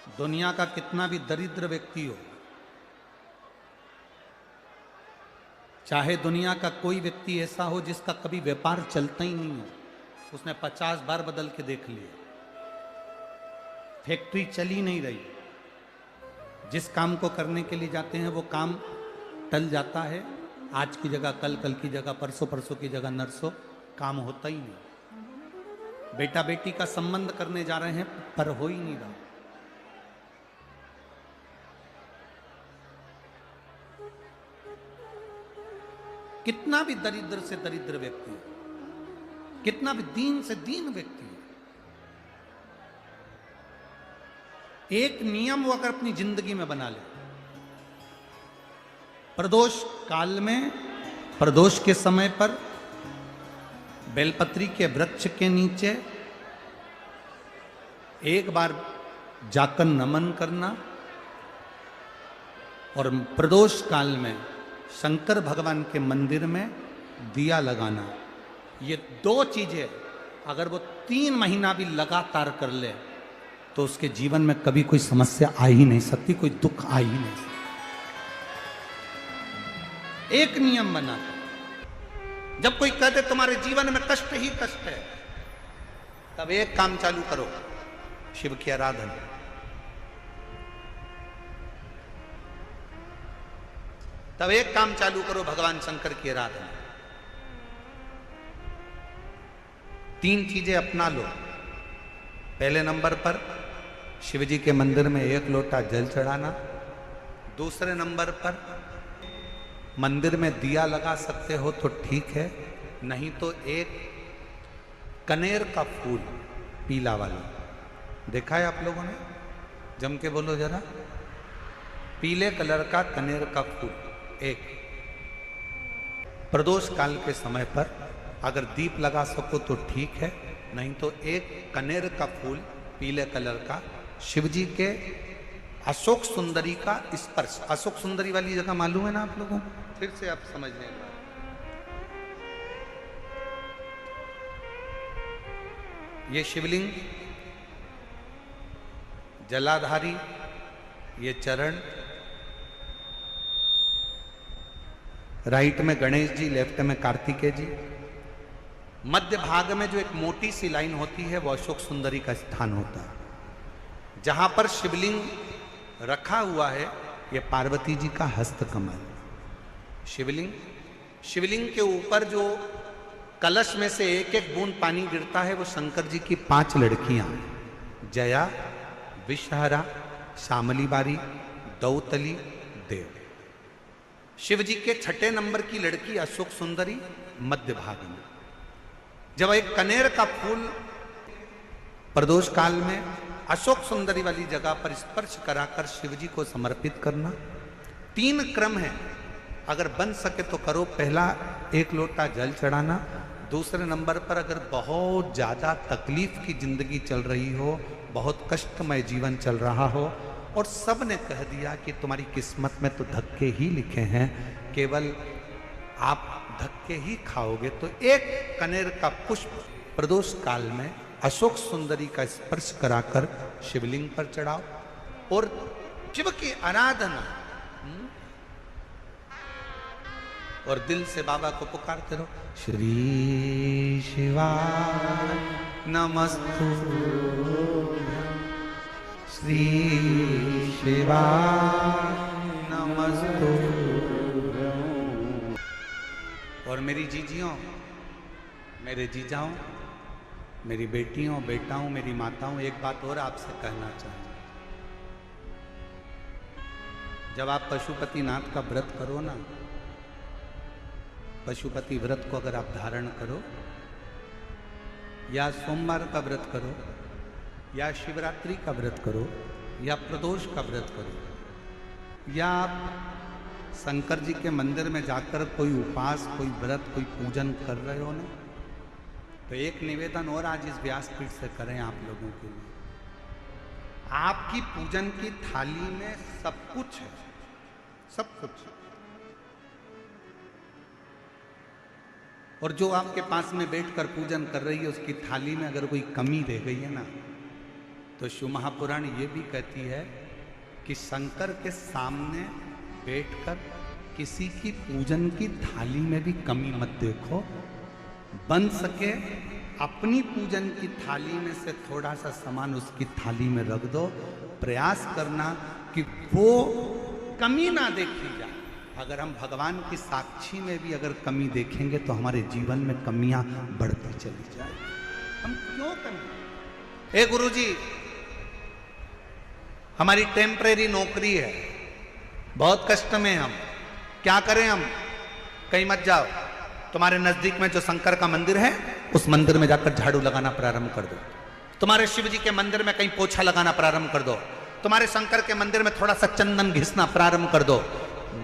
दुनिया का कितना भी दरिद्र व्यक्ति हो, चाहे दुनिया का कोई व्यक्ति ऐसा हो जिसका कभी व्यापार चलता ही नहीं हो, उसने 50 बार बदल के देख लिया, फैक्ट्री चली नहीं रही, जिस काम को करने के लिए जाते हैं वो काम टल जाता है, आज की जगह कल, कल की जगह परसों, परसों की जगह नरसों, काम होता ही नहीं। बेटा बेटी का संबंध करने जा रहे हैं पर हो ही नहीं रहा। कितना भी दरिद्र से दरिद्र व्यक्ति है, कितना भी दीन से दीन व्यक्ति है, एक नियम वो अगर अपनी जिंदगी में बना ले, प्रदोष काल में, प्रदोष के समय पर बेलपत्री के वृक्ष के नीचे एक बार जाकर नमन करना और प्रदोष काल में शंकर भगवान के मंदिर में दिया लगाना, ये दो चीजें अगर वो 3 महीना भी लगातार कर ले तो उसके जीवन में कभी कोई समस्या आ ही नहीं सकती, कोई दुख आ ही नहीं सकता। एक नियम बना, जब कोई कहते तुम्हारे जीवन में कष्ट ही कष्ट है, तब एक काम चालू करो, शिव की आराधना। तब एक काम चालू करो, भगवान शंकर की आराधना। 3 चीजें अपना लो। पहले नंबर पर शिव जी के मंदिर में 1 लोटा जल चढ़ाना। दूसरे नंबर पर मंदिर में दिया लगा सकते हो तो ठीक है, नहीं तो एक कनेर का फूल पीला वाला, देखा है आप लोगों ने? जम के बोलो जरा। पीले कलर का कनेर का फूल एक, प्रदोष काल के समय पर अगर दीप लगा सको तो ठीक है, नहीं तो एक कनेर का फूल पीले कलर का, शिव जी के अशोक सुंदरी का स्पर्श। अशोक सुंदरी वाली जगह मालूम है ना आप लोगों को? फिर से आप समझ लें। ये शिवलिंग, जलाधारी, ये चरण, राइट में गणेश जी, लेफ्ट में कार्तिकेय जी, मध्य भाग में जो एक मोटी सी लाइन होती है वो अशोक सुंदरी का स्थान होता है। जहां पर शिवलिंग रखा हुआ है ये पार्वती जी का हस्त कमल। शिवलिंग के ऊपर जो कलश में से एक एक बूंद पानी गिरता है वो शंकर जी की 5 लड़कियां, जया, विषहरा, शामली बारी, दौतली, देव। शिव जी के 6ठे नंबर की लड़की अशोक सुंदरी मध्य भाग में। जब एक कनेर का फूल प्रदोष काल में अशोक सुंदरी वाली जगह पर स्पर्श कराकर शिव जी को समर्पित करना। 3 क्रम है, अगर बन सके तो करो। पहला 1 लोटा जल चढ़ाना। दूसरे नंबर पर अगर बहुत ज्यादा तकलीफ की जिंदगी चल रही हो, बहुत कष्टमय जीवन चल रहा हो और सब ने कह दिया कि तुम्हारी किस्मत में तो धक्के ही लिखे हैं, केवल आप धक्के ही खाओगे, तो एक कनेर का पुष्प प्रदोष काल में अशोक सुंदरी का स्पर्श कराकर शिवलिंग पर चढ़ाओ और शिव की आराधना और दिल से बाबा को पुकारते रहो, श्री शिवाय नमस्तुभ्यं, श्री शिवाय नमस्तुभ्यं। और मेरी जीजियों, मेरे जीजाओं, मेरी बेटियों, बेटाओं, मेरी माताओं, एक बात और आपसे कहना चाहता हूं। जब आप पशुपतिनाथ का व्रत करो ना, पशुपति व्रत को अगर आप धारण करो, या सोमवार का व्रत करो, या शिवरात्रि का व्रत करो, या प्रदोष का व्रत करो, या आप शंकर जी के मंदिर में जाकर कोई उपास, कोई व्रत, कोई पूजन कर रहे हो ना, तो एक निवेदन और आज इस व्यासपीठ से करें आप लोगों के लिए। आपकी पूजन की थाली में सब कुछ है, सब कुछ। और जो आपके पास में बैठकर पूजन कर रही है उसकी थाली में अगर कोई कमी रह गई है ना, तो शिव महापुराण ये भी कहती है कि शंकर के सामने बैठकर किसी की पूजन की थाली में भी कमी मत देखो, बन सके अपनी पूजन की थाली में से थोड़ा सा सामान उसकी थाली में रख दो, प्रयास करना कि वो कमी ना देखी जाए। अगर हम भगवान की साक्षी में भी अगर कमी देखेंगे तो हमारे जीवन में कमियां बढ़ती चली जाए। हम क्यों कमी? ए गुरुजी, हमारी टेम्परेरी नौकरी है, बहुत कष्ट में हम, क्या करें हम? कहीं मत जाओ, तुम्हारे नजदीक में जो शंकर का मंदिर है उस मंदिर में जाकर झाड़ू लगाना प्रारंभ कर दो। तुम्हारे शिव जी के मंदिर में कहीं पोछा लगाना प्रारंभ कर दो। तुम्हारे शंकर के मंदिर में थोड़ा सा चंदन घिसना प्रारंभ कर दो।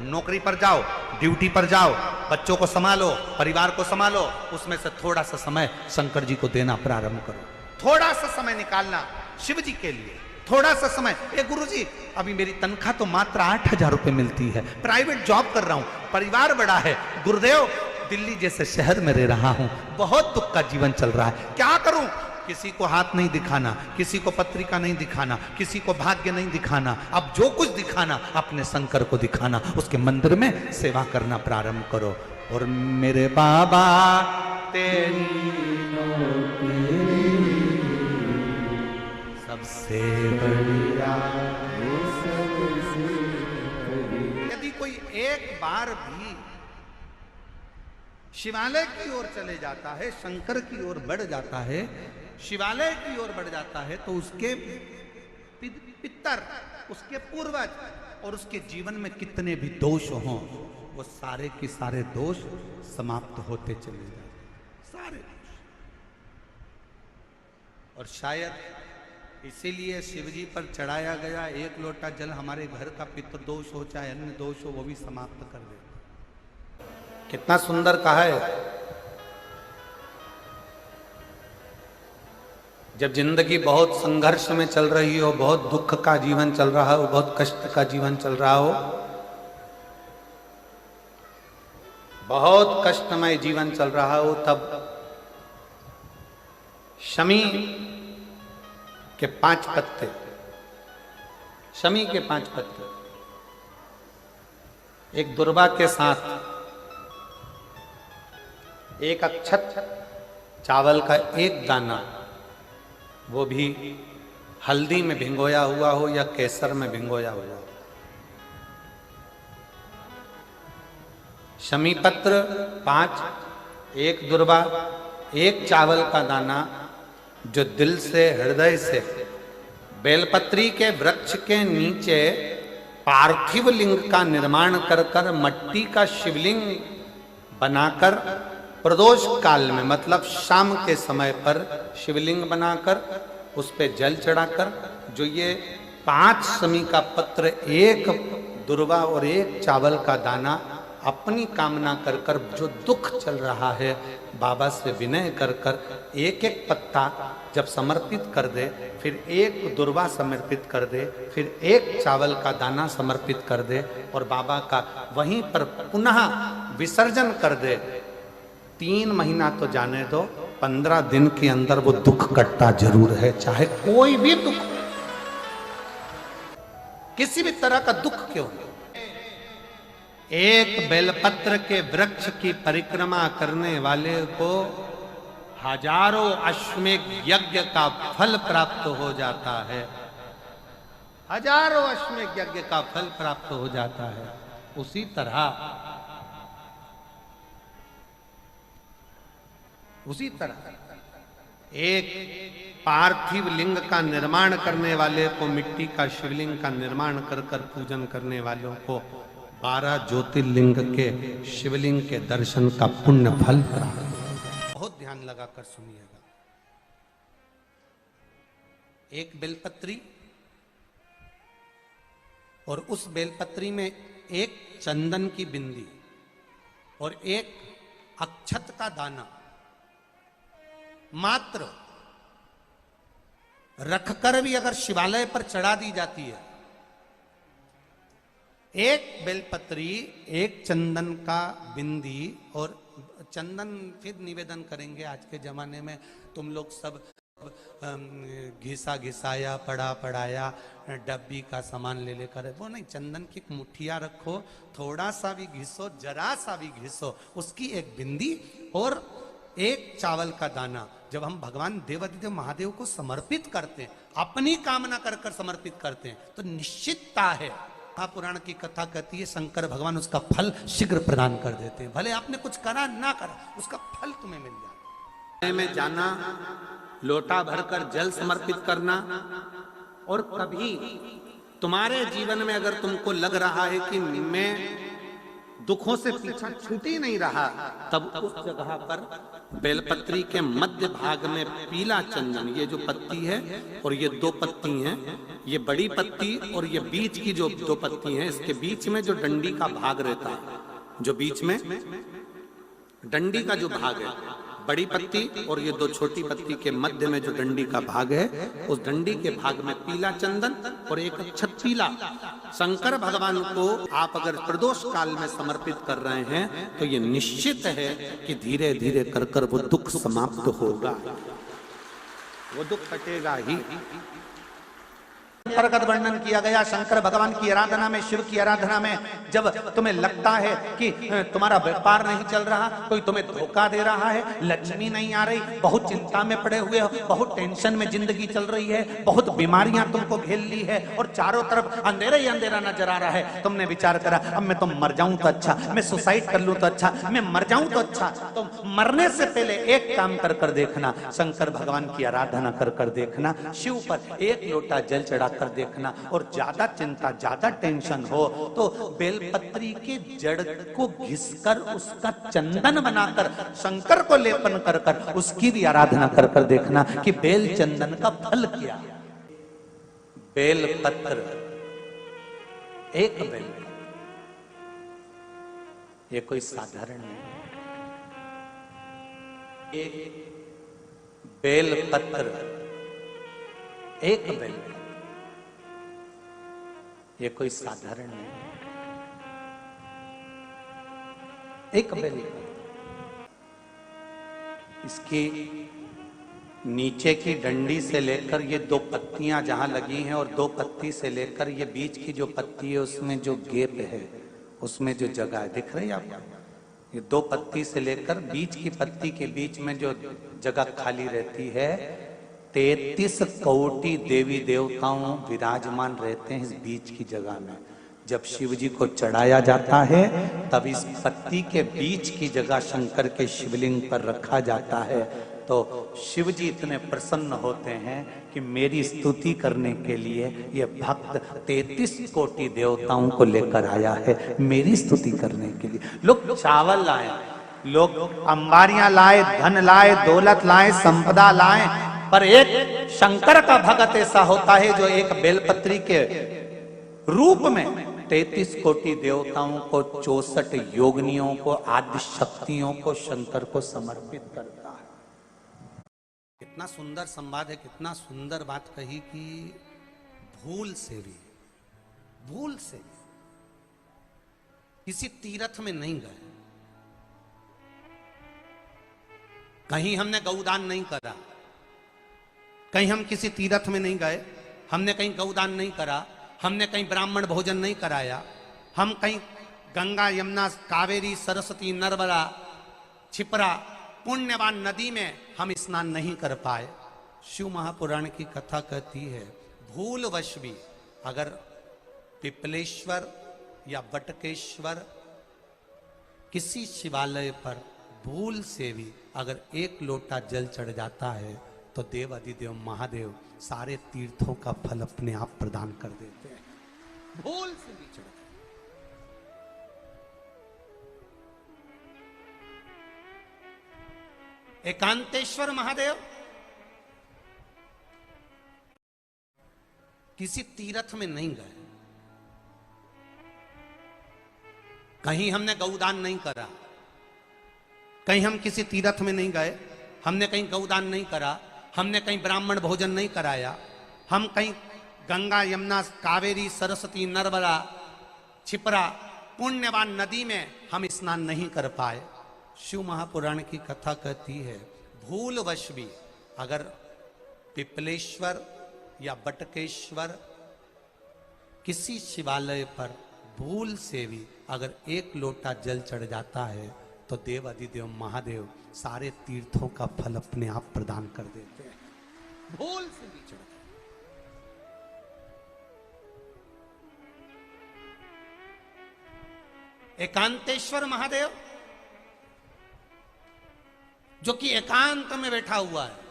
नौकरी पर जाओ, ड्यूटी पर जाओ, बच्चों को संभालो, परिवार को संभालो, उसमें से थोड़ा सा समय शंकर जी को देना प्रारंभ करो। थोड़ा सा समय निकालना शिव जी के लिए, थोड़ा सा समय। ए गुरुजी, अभी मेरी तनख्वाह तो मात्र 8,000 रुपए मिलती है, प्राइवेट जॉब कर रहा हूं, परिवार बड़ा है, गुरुदेव दिल्ली जैसे शहर में रह रहा हूं, बहुत दुख का जीवन चल रहा है, क्या करूं? किसी को हाथ नहीं दिखाना, किसी को पत्रिका नहीं दिखाना, किसी को भाग्य नहीं दिखाना, अब जो कुछ दिखाना अपने शंकर को दिखाना, उसके मंदिर में सेवा करना प्रारंभ करो। और मेरे बाबा तेरी सबसे बढ़िया, यदि कोई एक बार भी शिवालय की ओर चले जाता है, शंकर की ओर बढ़ जाता है, शिवालय की ओर बढ़ जाता है, तो उसके पितर, उसके पूर्वज और उसके जीवन में कितने भी दोष हों, वो सारे के सारे दोष समाप्त होते चले जाते, सारे दोष। और शायद इसीलिए शिवजी पर चढ़ाया गया एक लोटा जल हमारे घर का पितृदोष हो चाहे अन्य दोष हो, वो भी समाप्त कर दे। कितना सुंदर कहा है। जब जिंदगी बहुत संघर्ष में चल रही हो, बहुत दुख का जीवन चल रहा हो, बहुत कष्ट का जीवन चल रहा हो, बहुत कष्टमय जीवन चल रहा हो, तब शमी के 5 पत्ते, शमी के 5 पत्ते एक दुर्वा के साथ एक अक्षत चावल का एक दाना, वो भी हल्दी में भिंगोया हुआ हो या केसर में भिंगोया हुआ हो, शमी पत्र 5, एक दुर्वा, एक चावल का दाना, जो दिल से हृदय से बेलपत्री के वृक्ष के नीचे पार्थिव लिंग का निर्माण कर कर मट्टी का शिवलिंग बनाकर प्रदोष काल में, मतलब शाम के समय पर शिवलिंग बनाकर उस पे जल चढ़ाकर, जो ये 5 शमी का पत्र, एक दुर्वा और एक चावल का दाना, अपनी कामना कर कर जो दुख चल रहा है बाबा से विनय कर कर एक एक पत्ता जब समर्पित कर दे, फिर एक दुर्वा समर्पित कर दे, फिर एक चावल का दाना समर्पित कर दे और बाबा का वहीं पर पुनः विसर्जन कर दे, 3 महीना तो जाने दो, 15 दिन के अंदर वो दुख कटता जरूर है, चाहे कोई भी दुख, किसी भी तरह का दुख क्यों नहीं। एक बेलपत्र के वृक्ष की परिक्रमा करने वाले को हजारों अश्वमेध यज्ञ का फल प्राप्त हो जाता है, हजारों अश्वमेध यज्ञ का फल प्राप्त हो जाता है। उसी तरह एक पार्थिव लिंग का निर्माण करने वाले को, मिट्टी का शिवलिंग का निर्माण कर कर पूजन करने वालों को 12 ज्योतिर्लिंग के शिवलिंग के दर्शन का पुण्य फल प्राप्त। बहुत ध्यान लगाकर सुनिएगा। एक बेलपत्री और उस बेलपत्री में एक चंदन की बिंदी और एक अक्षत का दाना मात्र रखकर भी अगर शिवालय पर चढ़ा दी जाती है, एक बेलपत्री, एक चंदन का बिंदी, और चंदन फिर निवेदन करेंगे आज के जमाने में तुम लोग सब घिसा घिसाया पड़ा पड़ाया डब्बी का सामान ले लेकर, वो नहीं, चंदन की एक मुठिया रखो, थोड़ा सा भी घिसो, जरा सा भी घिसो, उसकी एक बिंदी और एक चावल का दाना जब हम भगवान देवाधिदेव महादेव को समर्पित करते हैं, अपनी कामना कर कर समर्पित करते हैं, तो निश्चितता है, महापुराण की कथा कहती है शंकर भगवान उसका फल शीघ्र प्रदान कर देते हैं। भले आपने कुछ करा ना करा, उसका फल तुम्हें मिल जाता। में जाना, लोटा भरकर जल समर्पित करना, और कभी तुम्हारे जीवन में अगर तुमको लग रहा है कि मैं दुखों से पीछा छूट ही नहीं रहा, तब उस जगह पर बेलपत्री के मध्य भाग में पीला चंदन, ये जो पत्ती है और ये दो पत्ती हैं, ये बड़ी पत्ती और ये बीच की जो दो पत्ती हैं, इसके बीच में जो डंडी का भाग रहता है, जो बीच में डंडी का जो भाग है, बड़ी पत्ती और ये दो छोटी पत्ती के मध्य में जो डंडी का भाग है, उस डंडी के भाग में पीला चंदन और एक अक्षत पीला शंकर भगवान को आप अगर प्रदोष काल में समर्पित कर रहे हैं, तो ये निश्चित है कि धीरे धीरे कर कर वो दुख समाप्त होगा, वो दुख कटेगा ही। प्रगत वर्णन किया गया शंकर भगवान की आराधना में, शिव की आराधना में, जब तुम्हें लगता है कि तुम्हारा व्यापार नहीं चल रहा, कोई तुम्हें धोखा दे रहा है, लक्ष्मी नहीं आ रही, बहुत चिंता में पड़े हुए हो, बहुत टेंशन में जिंदगी चल रही है, बहुत बीमारियां तुमको घेर ली है और चारों तरफ अंधेरा ही अंधेरा नजर आ रहा है, तुमने विचार करा अब मैं तो मर जाऊं तो अच्छा, मैं सुसाइड कर लूं तो अच्छा, मैं मर जाऊं तो अच्छा, तो मरने से पहले एक काम कर कर देखना, शंकर भगवान की आराधना कर कर देखना, शिव पर एक लोटा जल चढ़ा कर देखना, और ज्यादा चिंता ज्यादा टेंशन हो तो बेलपत्री के जड़ को घिसकर उसका चंदन बनाकर शंकर को लेपन कर कर उसकी भी आराधना कर कर देखना कि बेल चंदन का फल क्या। बेलपत्र, एक बेल, ये कोई साधारण नहीं, एक बेलपत्र, एक बेल, ये कोई साधारण नहीं, एक बेल। इसकी नीचे की डंडी से लेकर ये दो पत्तियां जहां लगी हैं, और दो पत्ती से लेकर ये बीच की जो पत्ती है उसमें जो गैप है, उसमें जो जगह है, दिख रही है आपको, ये दो पत्ती से लेकर बीच की पत्ती के बीच में जो जगह खाली रहती है, 33 कोटि देवी देवताओं विराजमान रहते हैं इस बीच की जगह में। जब शिव जी को चढ़ाया जाता है तब इस पत्ती के बीच की जगह शंकर के शिवलिंग पर रखा जाता है, तो शिव जी इतने प्रसन्न होते हैं कि मेरी स्तुति करने के लिए ये भक्त 33 कोटि देवताओं को लेकर आया है, मेरी स्तुति करने के लिए। लोग चावल लाए, लोग अंबारियां लाए, धन लाए, दौलत लाए, संपदा लाए, पर एक शंकर का भगत ऐसा होता है जो एक बेलपत्री के रूप में 33 कोटि देवताओं को, 64 योगिनियों को, आदि शक्तियों को शंकर को समर्पित करता है। कितना सुंदर संवाद है, कितना सुंदर बात कही कि भूल से भी किसी तीर्थ में नहीं गए, कहीं हमने गौदान नहीं करा, कहीं हम किसी तीर्थ में नहीं गए, हमने कहीं गौदान नहीं करा, हमने कहीं ब्राह्मण भोजन नहीं कराया, हम कहीं गंगा यमुना कावेरी सरस्वती नर्मदा छिपरा पुण्यवान नदी में हम स्नान नहीं कर पाए। शिव महापुराण की कथा कहती है भूलवश भी अगर पिपलेश्वर या बटकेश्वर किसी शिवालय पर भूल से भी अगर एक लोटा जल चढ़ जाता है, तो देव अधिदेव महादेव सारे तीर्थों का फल अपने आप प्रदान कर देते हैं, भूल से भी चढ़। एकांतेश्वर महादेव किसी तीर्थ में नहीं गए, कहीं हमने गौदान नहीं करा, कहीं हम किसी तीर्थ में नहीं गए, हमने कहीं गौदान नहीं करा, हमने कहीं ब्राह्मण भोजन नहीं कराया, हम कहीं गंगा यमुना कावेरी सरस्वती नर्मदा छिपरा पुण्यवान नदी में हम स्नान नहीं कर पाए। शिव महापुराण की कथा कहती है भूलवश भी अगर पिपलेश्वर या बटकेश्वर किसी शिवालय पर भूल से भी अगर एक लोटा जल चढ़ जाता है तो देव अधिदेव महादेव सारे तीर्थों का फल अपने आप प्रदान कर देते हैं। भूल से भी चढ़ एकांतेश्वर महादेव जो कि एकांत में बैठा हुआ है,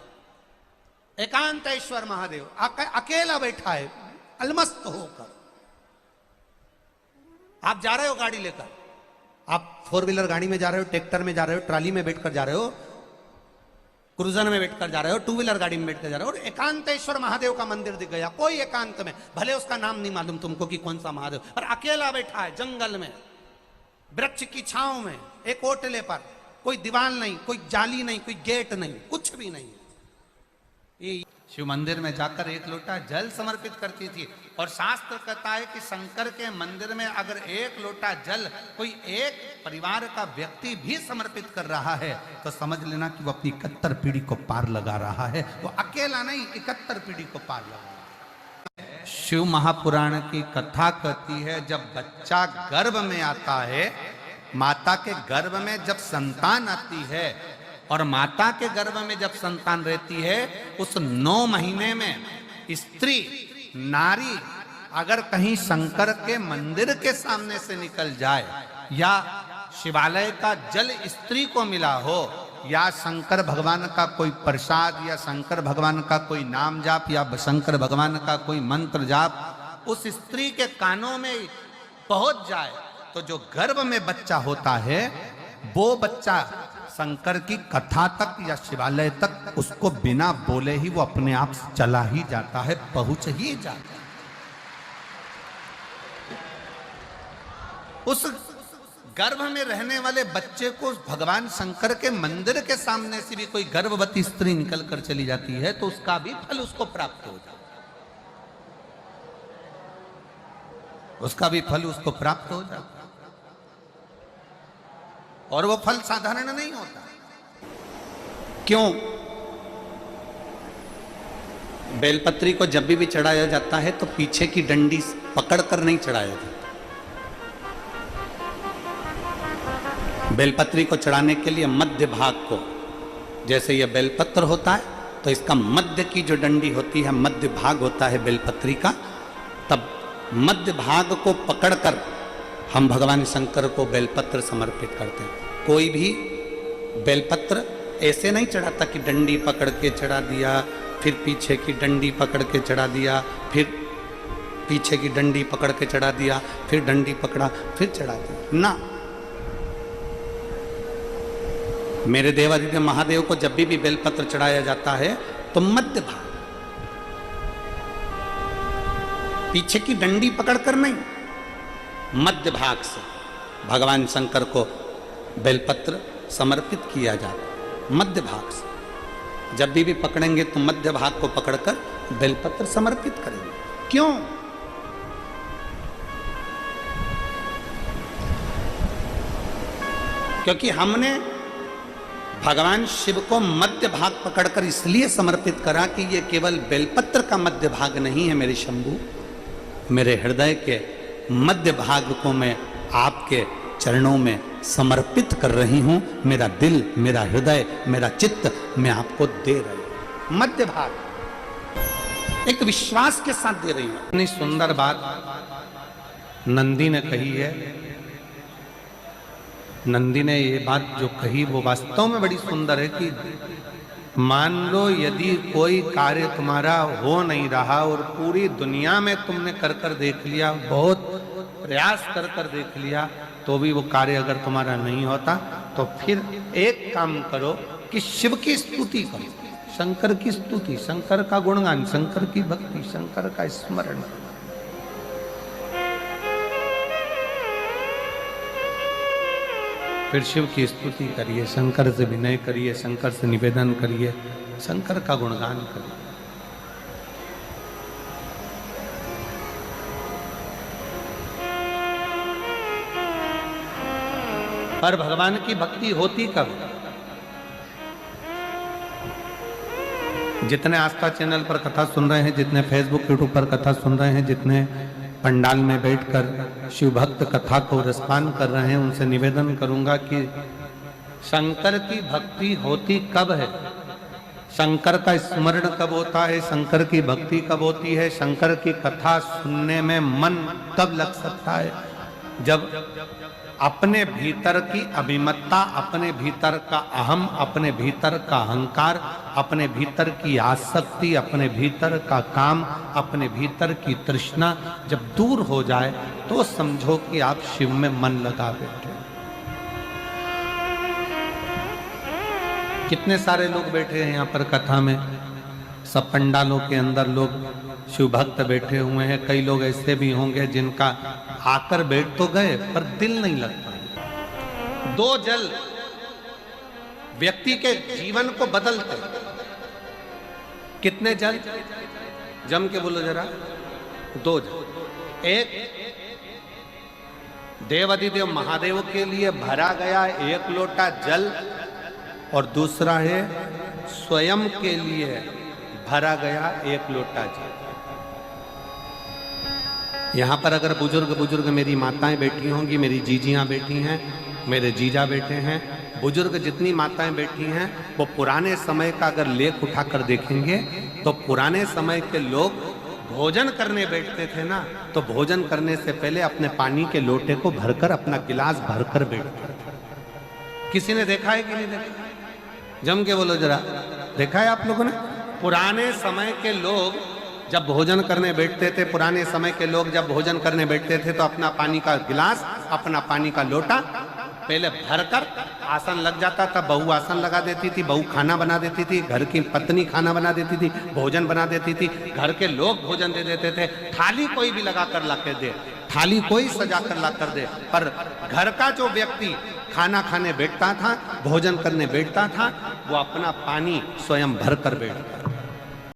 एकांतेश्वर महादेव अकेला बैठा है अलमस्त होकर। आप जा रहे हो गाड़ी लेकर, आप 4 व्हीलर गाड़ी में जा रहे हो, ट्रैक्टर में जा रहे हो, ट्राली में बैठकर जा रहे हो, क्रूजर में बैठकर जा रहे हो, 2 व्हीलर गाड़ी में बैठकर जा रहे हो, और एकांतेश्वर महादेव का मंदिर दिख गया कोई एकांत में, भले उसका नाम नहीं मालूम तुमको कि कौन सा महादेव, और अकेला बैठा है जंगल में वृक्ष की छांव में एक ओटले पर, कोई दीवार नहीं, कोई जाली नहीं, कोई गेट नहीं, कुछ भी नहीं। ये शिव मंदिर में जाकर एक लोटा जल समर्पित करती थी। और शास्त्र कहता है कि शंकर के मंदिर में अगर एक लोटा जल कोई एक परिवार का व्यक्ति भी समर्पित कर रहा है तो समझ लेना कि वो अपनी 71 पीढ़ी को पार लगा रहा है। वो अकेला नहीं, 71 पीढ़ी को पार लगा रहा है। शिव महापुराण की कथा कहती है जब बच्चा गर्भ में आता है, माता के गर्भ में जब संतान आती है और माता के गर्भ में जब संतान रहती है, उस 9 महीने में स्त्री नारी अगर कहीं शंकर के मंदिर के सामने से निकल जाए या शिवालय का जल स्त्री को मिला हो या शंकर भगवान का कोई प्रसाद या शंकर भगवान का कोई नाम जाप या शंकर भगवान का कोई मंत्र जाप उस स्त्री के कानों में पहुंच जाए तो जो गर्भ में बच्चा होता है वो बच्चा शंकर की कथा तक या शिवालय तक उसको बिना बोले ही वो अपने आप चला ही जाता है, पहुंच ही जाता है। उस गर्भ में रहने वाले बच्चे को भगवान शंकर के मंदिर के सामने से भी कोई गर्भवती स्त्री निकल कर चली जाती है तो उसका भी फल उसको प्राप्त हो जाता है, उसका भी फल उसको प्राप्त हो जाता है। और वो फल साधारण नहीं होता। क्यों? बेलपत्री को जब भी चढ़ाया जाता है तो पीछे की डंडी पकड़कर नहीं चढ़ाया जाता। बेलपत्री को चढ़ाने के लिए मध्य भाग को, जैसे यह बेलपत्र होता है तो इसका मध्य की जो डंडी होती है, मध्य भाग होता है बेलपत्री का, तब मध्य भाग को पकड़कर हम भगवान शंकर को बेलपत्र समर्पित करते हैं। कोई भी बेलपत्र ऐसे नहीं चढ़ाता कि डंडी पकड़ के चढ़ा दिया, फिर पीछे की डंडी पकड़ के चढ़ा दिया, फिर पीछे की डंडी पकड़ के चढ़ा दिया, फिर डंडी पकड़ा, फिर चढ़ा दिया ना। मेरे देवादिदेव महादेव को जब भी बेलपत्र चढ़ाया जाता है तो मध्य भाग, पीछे की डंडी पकड़कर नहीं, मध्य भाग से भगवान शंकर को बेलपत्र समर्पित किया जाता। मध्य भाग से जब भी पकड़ेंगे तो मध्य भाग को पकड़कर बेलपत्र समर्पित करेंगे। क्यों? क्योंकि हमने भगवान शिव को मध्य भाग पकड़कर इसलिए समर्पित करा कि ये केवल बेलपत्र का मध्य भाग नहीं है मेरे शंभू, मेरे हृदय के मध्य भाग को मैं आपके चरणों में समर्पित कर रही हूं। मेरा दिल, मेरा हृदय, मेरा चित्त मैं आपको दे रही हूं। मध्य भाग एक विश्वास के साथ दे रही हूं। इतनी सुंदर बात नंदी ने कही है। नंदी ने ये बात जो कही वो वास्तव में बड़ी सुंदर है कि मान लो यदि कोई कार्य तुम्हारा हो नहीं रहा और पूरी दुनिया में तुमने कर कर देख लिया, बहुत प्रयास कर कर देख लिया, तो भी वो कार्य अगर तुम्हारा नहीं होता तो फिर एक काम करो कि शिव की स्तुति करो, शंकर की स्तुति, शंकर का गुणगान, शंकर की भक्ति, शंकर का स्मरण। फिर शिव की स्तुति करिए, शंकर से विनय करिए, शंकर से निवेदन करिए, शंकर का गुणगान करिए। पर भगवान की भक्ति होती कब? जितने आस्था चैनल पर कथा सुन रहे हैं, जितने फेसबुक यूट्यूब पर कथा सुन रहे हैं, जितने पंडाल में बैठकर शिव भक्त कथा को रसपान कर रहे हैं, उनसे निवेदन करूंगा कि शंकर की भक्ति होती कब है, शंकर का स्मरण कब होता है, शंकर की भक्ति कब होती है, शंकर की कथा सुनने में मन कब लग सकता है, जब अपने भीतर की अभिमत्ता, अपने भीतर का अहम, अपने भीतर का अहंकार, अपने भीतर की आसक्ति, अपने भीतर का काम, अपने भीतर की तृष्णा जब दूर हो जाए तो समझो कि आप शिव में मन लगा बैठे। कितने सारे लोग बैठे हैं यहाँ पर कथा में, सब पंडालों के अंदर लोग शिव भक्त बैठे हुए हैं। कई लोग ऐसे भी होंगे जिनका आकर बैठ तो गए पर दिल नहीं लगता। दो जल व्यक्ति के जीवन को बदलते। कितने जल? जम के बोलो जरा। दो जल। एक देवाधिदेव महादेव के लिए भरा गया 1 लोटा जल और दूसरा है स्वयं के लिए भरा गया 1 लोटा जल। यहाँ पर अगर बुजुर्ग मेरी माताएं बैठी होंगी, मेरी जीजियां बैठी हैं, मेरे जीजा बैठे हैं, बुजुर्ग जितनी माताएं बैठी हैं, वो पुराने समय का अगर लेख उठाकर देखेंगे तो पुराने समय के लोग भोजन करने बैठते थे ना, तो भोजन करने से पहले अपने पानी के लोटे को भरकर, अपना गिलास भरकर बैठते थे। किसी ने देखा है कि नहीं देखा? जम के बोलो जरा, देखा है आप लोगों ने? पुराने समय के लोग जब भोजन करने बैठते थे, पुराने समय के लोग जब भोजन करने बैठते थे तो अपना पानी का गिलास, अपना पानी का लोटा पहले भरकर आसन लग जाता था। बहू आसन लगा देती थी, बहू खाना बना देती थी, घर की पत्नी खाना बना देती थी, भोजन बना देती थी, घर के लोग भोजन दे देते थे। थाली कोई भी लगा कर ला कर दे, थाली कोई सजा कर ला कर दे, पर घर का जो व्यक्ति खाना खाने बैठता था, भोजन करने बैठता था, वो अपना पानी स्वयं भर कर बैठता।